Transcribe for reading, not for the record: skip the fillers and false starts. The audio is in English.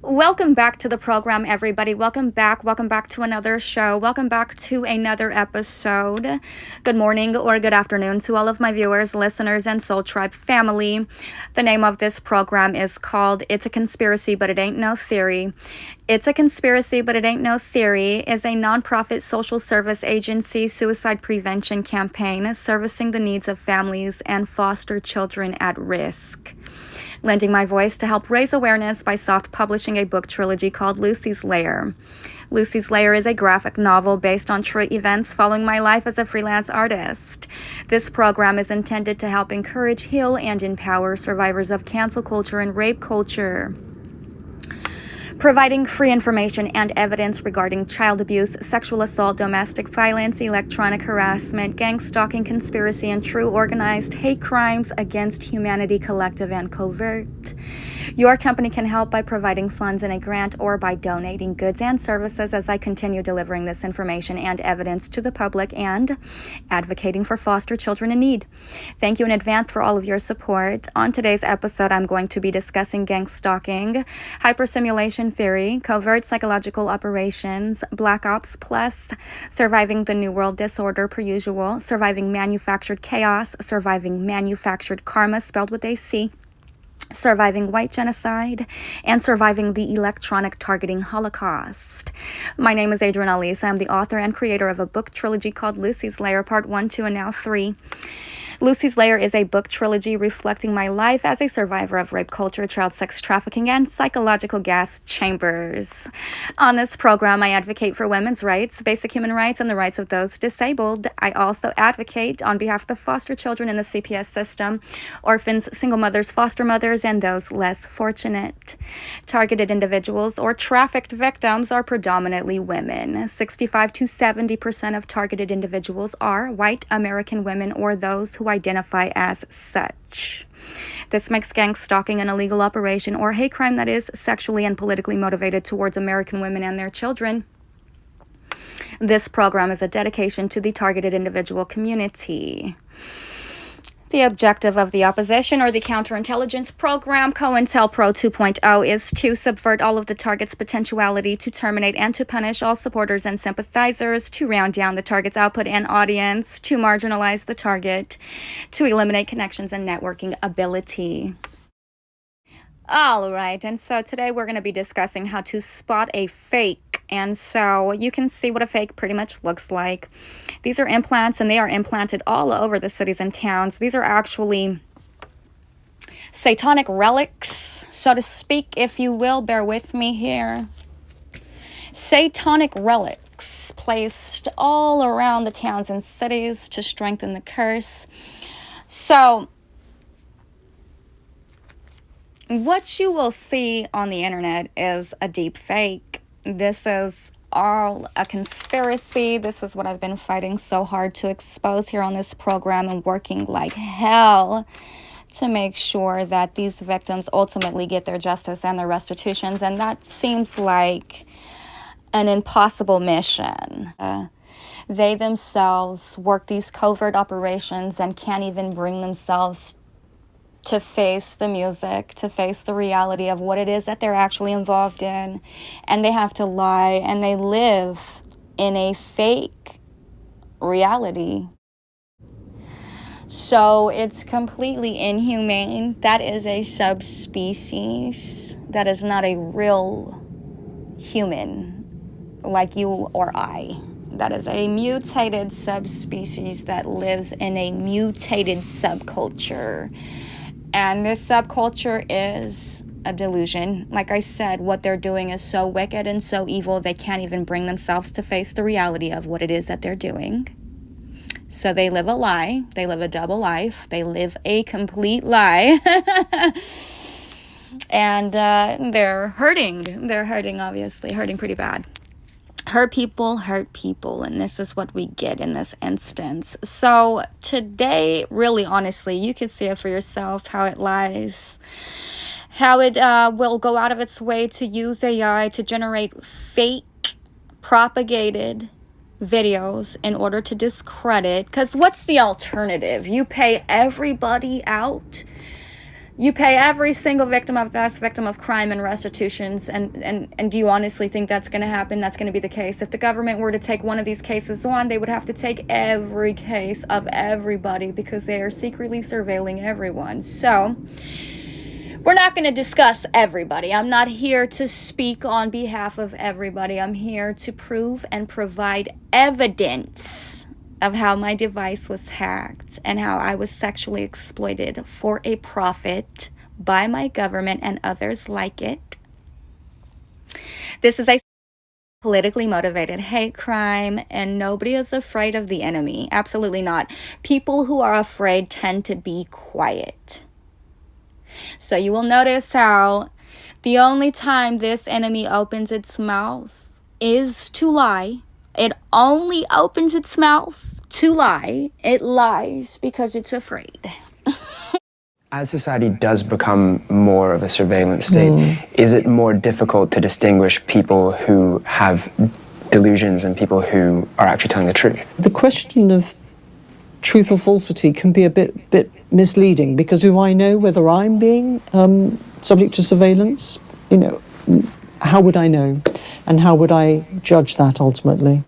Welcome back to the program, everybody. Welcome back to another show. Welcome back to another episode. Good morning or good afternoon to all of my viewers, listeners, and Soul Tribe family. The name of this program is called It's a Conspiracy, But It Ain't No Theory. It's a Conspiracy, But It Ain't No Theory is a nonprofit social service agency suicide prevention campaign servicing the needs of families and foster children at risk. Lending my voice to help raise awareness by soft publishing a book trilogy called Lucy's Lair. Lucy's Lair is a graphic novel based on true events following my life as a freelance artist. This program is intended to help encourage, heal, and empower survivors of cancel culture and rape culture, providing free information and evidence regarding child abuse, sexual assault, domestic violence, electronic harassment, gang-stalking, conspiracy, and true organized hate crimes against humanity, collective and covert. Your company can help by providing funds in a grant or by donating goods and services as I continue delivering this information and evidence to the public and advocating for foster children in need. Thank you in advance for all of your support. On today's episode, I'm going to be discussing gang-stalking, hypersimulation theory, covert psychological operations, Black Ops Plus, surviving the New World Disorder per usual, surviving manufactured chaos, surviving manufactured karma spelled with a C, surviving white genocide, and surviving the electronic targeting Holocaust. My name is Adrienne Alese. I'm the author and creator of a book trilogy called Lucy's Lair, Part 1, 2, and now 3. Lucy's Lair is a book trilogy reflecting my life as a survivor of rape culture, child sex trafficking, and psychological gas chambers. On this program, I advocate for women's rights, basic human rights, and the rights of those disabled. I also advocate on behalf of the foster children in the CPS system, orphans, single mothers, foster mothers, and those less fortunate. Targeted individuals or trafficked victims are predominantly women. 65 to 70% of targeted individuals are white American women or those who identify as such. This makes gang stalking an illegal operation or hate crime that is sexually and politically motivated towards American women and their children. This program is a dedication to the targeted individual community. The objective of the opposition or the counterintelligence program, COINTELPRO 2.0, is to subvert all of the target's potentiality, to terminate and to punish all supporters and sympathizers, to round down the target's output and audience, to marginalize the target, to eliminate connections and networking ability. All right, and so today we're going to be discussing how to spot a fake. And so you can see what a fake pretty much looks like. These are implants, and they are implanted all over the cities and towns. These are actually satanic relics, so to speak, if you will. Bear with me here. Satanic relics placed all around the towns and cities to strengthen the curse. So what you will see on the internet is a deep fake. This is all a conspiracy. This is what I've been fighting so hard to expose here on this program and working like hell to make sure that these victims ultimately get their justice and their restitutions. And that seems like an impossible mission. They themselves work these covert operations and can't even bring themselves to face the music, to face the reality of what it is that they're actually involved in. And they have to lie, and they live in a fake reality. So it's completely inhumane. That is a subspecies. That is not a real human like you or I. That is a mutated subspecies that lives in a mutated subculture. And this subculture is a delusion. Like I said, what they're doing is so wicked and so evil, they can't even bring themselves to face the reality of what it is that they're doing. So they live a lie. They live a double life. They live a complete lie. And they're hurting. They're hurting, obviously. Hurting pretty bad. Hurt people, and this is what we get in this instance. So today, really honestly, you can see it for yourself how it lies, how it will go out of its way to use AI to generate fake, propagated videos in order to discredit. Because what's the alternative? You pay everybody out You pay every single victim of crime and restitutions, and do you honestly think that's going to happen? That's going to be the case? If the government were to take one of these cases on, they would have to take every case of everybody because they are secretly surveilling everyone. So we're not going to discuss everybody. I'm not here to speak on behalf of everybody. I'm here to prove and provide evidence of how my device was hacked and how I was sexually exploited for a profit by my government and others like it. This is a politically motivated hate crime, and nobody is afraid of the enemy. Absolutely not. People who are afraid tend to be quiet. So you will notice how the only time this enemy opens its mouth is to lie. It only opens its mouth to lie. It lies because it's afraid. As society does become more of a surveillance state, is it more difficult to distinguish people who have delusions and people who are actually telling the truth? The question of truth or falsity can be a bit misleading, because do I know whether I'm being subject to surveillance? You know, how would I know? And how would I judge that ultimately?